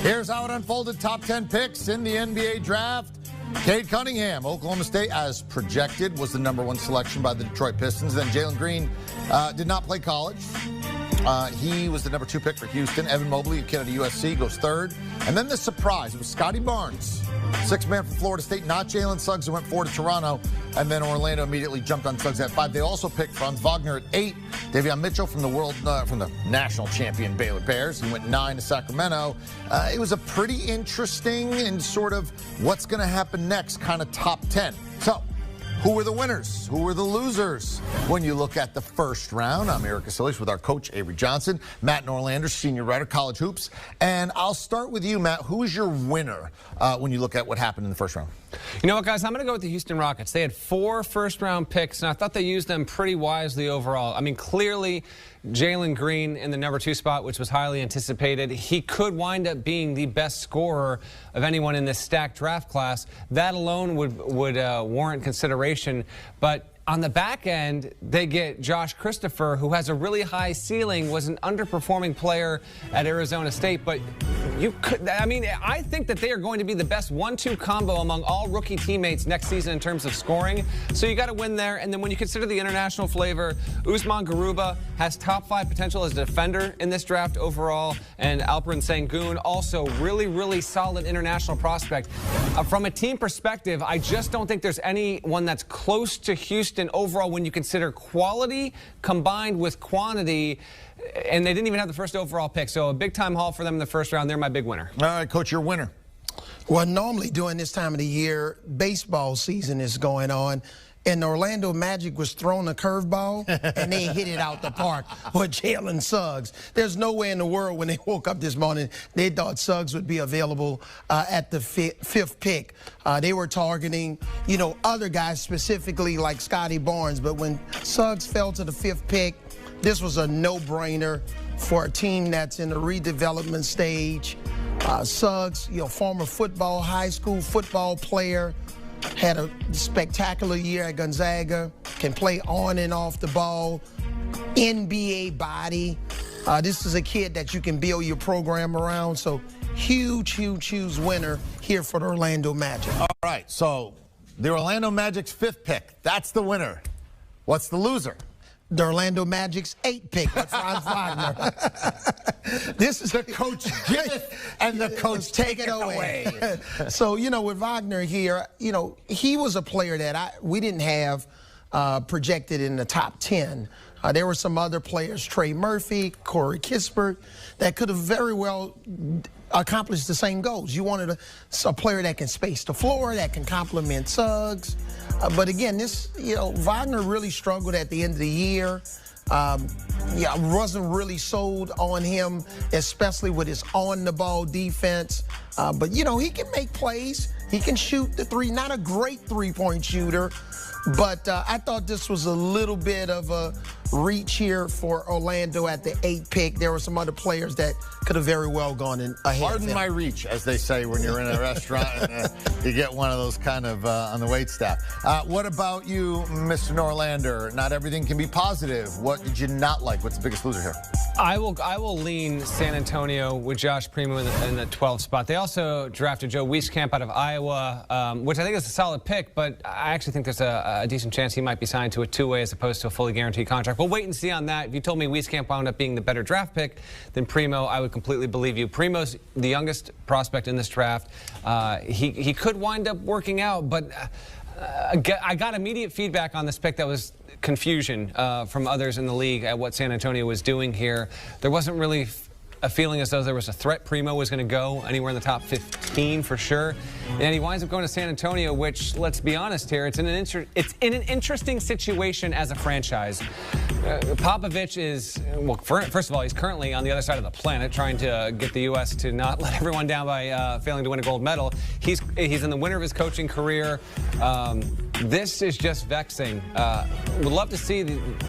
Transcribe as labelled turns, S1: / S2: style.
S1: Here's how it unfolded. Top 10 picks in the NBA draft. Cade Cunningham, Oklahoma State, as projected, was the #1 selection by the Detroit Pistons. Then Jalen Green did not play college. He was the #2 pick for Houston. Evan Mobley, a kid at USC, goes 3rd. And then the surprise, it was Scotty Barnes, 6th man from Florida State, not Jalen Suggs, who went 4 to Toronto. And then Orlando immediately jumped on Suggs at 5. They also picked Franz Wagner at 8. Davion Mitchell from the national champion Baylor Bears. He went 9 to Sacramento. It was a pretty interesting and sort of what's going to happen next kind of top 10. So, who were the winners? Who were the losers? When you look at the first round, I'm Eric Asilius with our coach, Avery Johnson, Matt Norlander, senior writer, College Hoops. And I'll start with you, Matt. Who is your winner when you look at what happened in the first round?
S2: You know what, guys? I'm going to go with the Houston Rockets. They had 4 first-round picks, and I thought they used them pretty wisely overall. I mean, clearly, Jalen Green in the #2 spot, which was highly anticipated. He could wind up being the best scorer of anyone in this stacked draft class. That alone would warrant consideration. But on the back end, they get Josh Christopher, who has a really high ceiling, was an underperforming player at Arizona State. But I think that they are going to be the best 1-2 combo among all rookie teammates next season in terms of scoring. So you got to win there. And then when you consider the international flavor, Usman Garuba has top 5 potential as a defender in this draft overall. And Alperen Sengun, also really, really solid international prospect. From a team perspective, I just don't think there's anyone that's close to Houston overall when you consider quality combined with quantity. And they didn't even have the first overall pick. So a big-time haul for them in the first round. They're my big winner.
S1: All right, Coach, your winner.
S3: Well, normally during this time of the year, baseball season is going on. And the Orlando Magic was throwing a curveball, and they hit it out the park with Jalen Suggs. There's no way in the world when they woke up this morning they thought Suggs would be available at the 5th pick. They were targeting, other guys specifically like Scotty Barnes. But when Suggs fell to the 5th pick, this was a no-brainer for a team that's in the redevelopment stage. Suggs, former high school football player, had a spectacular year at Gonzaga, can play on and off the ball, NBA body. This is a kid that you can build your program around. So huge winner here for the Orlando Magic.
S1: All right, so the Orlando Magic's 5th pick, that's the winner. What's the loser?
S3: The Orlando Magic's 8th pick with Franz Wagner.
S1: This is the coach giveth and the coach take it away.
S3: So, with Wagner here, he was a player that we didn't have projected in the top 10. There were some other players, Trey Murphy, Corey Kispert, that could have very well accomplished the same goals. You wanted a player that can space the floor, that can complement Suggs. But again, Wagner really struggled at the end of the year. I wasn't really sold on him, especially with his on-the-ball defense. But, he can make plays. He can shoot the 3. Not a great three-point shooter. But I thought this was a little bit of a reach here for Orlando at the 8th pick. There were some other players that could have very well gone in ahead.
S1: Pardon my reach, as they say when you're in a restaurant and you get one of those kind of on the wait staff. What about you, Mr. Norlander? Not everything can be positive. What did you not like? What's the biggest loser here?
S2: I will lean San Antonio with Josh Primo in the 12th spot. They also drafted Joe Wieskamp out of Iowa, which I think is a solid pick, but I actually think there's a decent chance he might be signed to a 2-way as opposed to a fully guaranteed contract. We'll wait and see on that. If you told me Wieskamp wound up being the better draft pick than Primo, I would completely believe you. Primo's the youngest prospect in this draft. He could wind up working out, but I got immediate feedback on this pick that was confusion from others in the league at what San Antonio was doing here. There wasn't really a feeling as though there was a threat Primo was going to go anywhere in the top 15 for sure. And he winds up going to San Antonio, which, let's be honest here, it's in an interesting situation as a franchise. Popovich is, well, first of all, he's currently on the other side of the planet trying to get the U.S. to not let everyone down by failing to win a gold medal. He's in the winter of his coaching career. This is just vexing. Would love to see